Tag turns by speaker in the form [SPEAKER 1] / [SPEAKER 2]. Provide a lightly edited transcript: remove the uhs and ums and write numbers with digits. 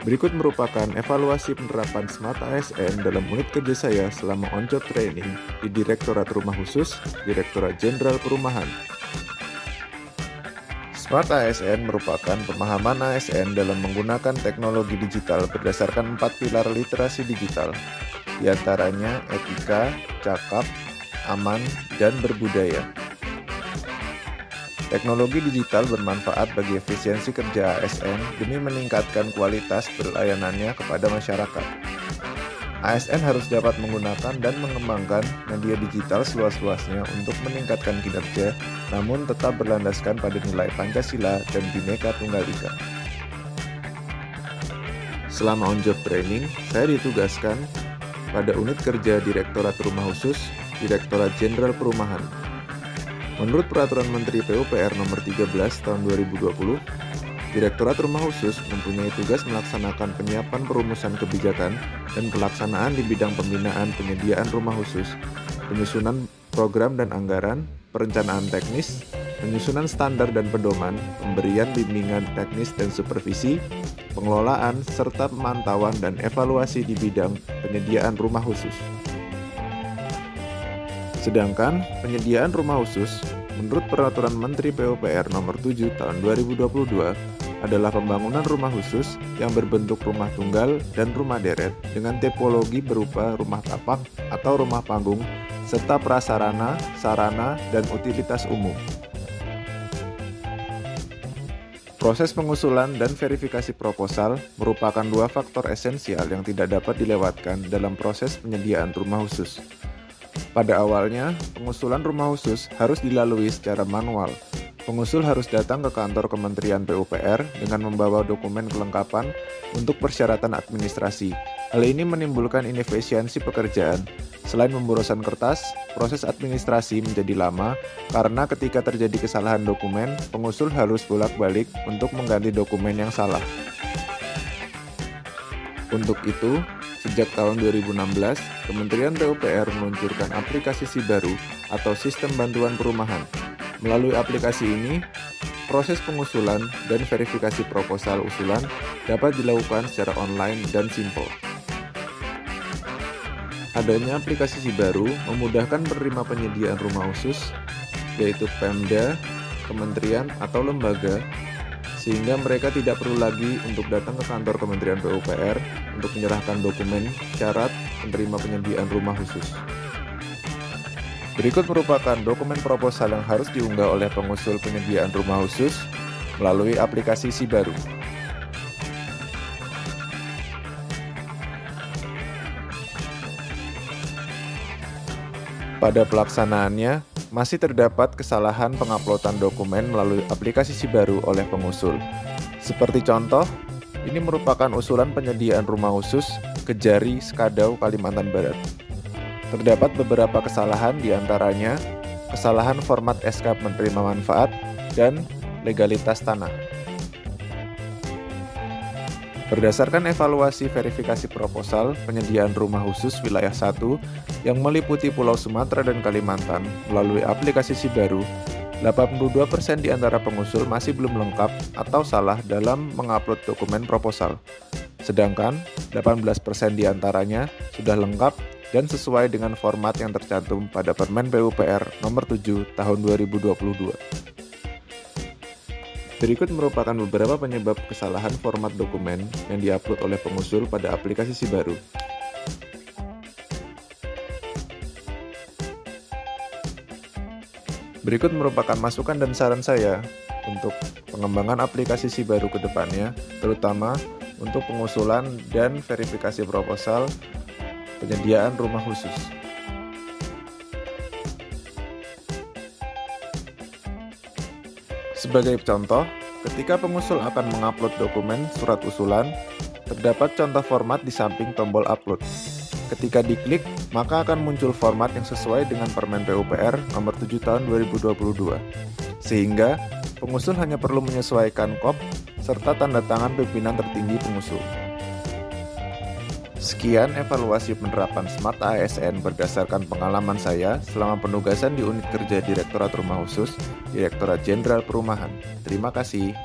[SPEAKER 1] Berikut merupakan evaluasi penerapan Smart ASN dalam unit kerja saya selama on-job training di Direktorat Rumah Khusus, Direktorat Jenderal Perumahan. Smart ASN merupakan pemahaman ASN dalam menggunakan teknologi digital berdasarkan 4 pilar literasi digital, di antaranya etika, cakap, aman, dan berbudaya. Teknologi digital bermanfaat bagi efisiensi kerja ASN demi meningkatkan kualitas pelayanannya kepada masyarakat. ASN harus dapat menggunakan dan mengembangkan media digital seluas-luasnya untuk meningkatkan kinerja, namun tetap berlandaskan pada nilai Pancasila dan Bhinneka Tunggal Ika. Selama on-job training, saya ditugaskan pada unit kerja Direktorat Rumah Khusus, Direktorat Jenderal Perumahan. Menurut Peraturan Menteri PUPR Nomor 13 Tahun 2020, Direktorat Rumah Khusus mempunyai tugas melaksanakan penyiapan perumusan kebijakan dan pelaksanaan di bidang pembinaan penyediaan rumah khusus, penyusunan program dan anggaran, perencanaan teknis, penyusunan standar dan pedoman, pemberian bimbingan teknis dan supervisi, pengelolaan, serta pemantauan dan evaluasi di bidang penyediaan rumah khusus. Sedangkan penyediaan rumah khusus menurut Peraturan Menteri PUPR Nomor 7 Tahun 2022 adalah pembangunan rumah khusus yang berbentuk rumah tunggal dan rumah deret dengan tipologi berupa rumah tapak atau rumah panggung serta prasarana, sarana, dan utilitas umum. Proses pengusulan dan verifikasi proposal merupakan dua faktor esensial yang tidak dapat dilewatkan dalam proses penyediaan rumah khusus. Pada awalnya, pengusulan rumah khusus harus dilalui secara manual. Pengusul harus datang ke kantor Kementerian PUPR dengan membawa dokumen kelengkapan untuk persyaratan administrasi. Hal ini menimbulkan inefisiensi pekerjaan. Selain pemborosan kertas, proses administrasi menjadi lama karena ketika terjadi kesalahan dokumen, pengusul harus bolak-balik untuk mengganti dokumen yang salah. Untuk itu, sejak tahun 2016, Kementerian PUPR meluncurkan aplikasi SIBaru atau Sistem Bantuan Perumahan. Melalui aplikasi ini, proses pengusulan dan verifikasi proposal usulan dapat dilakukan secara online dan simpel. Adanya aplikasi SIBaru memudahkan penerima penyediaan rumah khusus, yaitu Pemda, kementerian, atau lembaga, sehingga mereka tidak perlu lagi untuk datang ke kantor Kementerian PUPR untuk menyerahkan dokumen syarat penerima penyediaan rumah khusus. Berikut merupakan dokumen proposal yang harus diunggah oleh pengusul penyediaan rumah khusus melalui aplikasi SIBaru. Pada pelaksanaannya, masih terdapat kesalahan penguploadan dokumen melalui aplikasi SIBaru oleh pengusul. Seperti contoh, ini merupakan usulan penyediaan rumah khusus Kejari, Skadau, Kalimantan Barat. Terdapat beberapa kesalahan, diantaranya kesalahan format SK penerima manfaat dan legalitas tanah. Berdasarkan evaluasi verifikasi proposal penyediaan rumah khusus wilayah 1 yang meliputi Pulau Sumatera dan Kalimantan melalui aplikasi SIBaru, 82% di antara pengusul masih belum lengkap atau salah dalam mengupload dokumen proposal. Sedangkan 18% di antaranya sudah lengkap dan sesuai dengan format yang tercantum pada Permen PUPR Nomor 7 Tahun 2022. Berikut merupakan beberapa penyebab kesalahan format dokumen yang diupload oleh pengusul pada aplikasi SIBaru. Berikut merupakan masukan dan saran saya untuk pengembangan aplikasi SIBaru ke depannya, terutama untuk pengusulan dan verifikasi proposal penyediaan rumah khusus. Sebagai contoh, ketika pengusul akan mengupload dokumen surat usulan, terdapat contoh format di samping tombol upload. Ketika diklik, maka akan muncul format yang sesuai dengan Permen PUPR Nomor 7 Tahun 2022. Sehingga, pengusul hanya perlu menyesuaikan KOP serta tanda tangan pimpinan tertinggi pengusul. Sekian evaluasi penerapan Smart ASN berdasarkan pengalaman saya selama penugasan di unit kerja Direktorat Rumah Khusus, Direktorat Jenderal Perumahan. Terima kasih.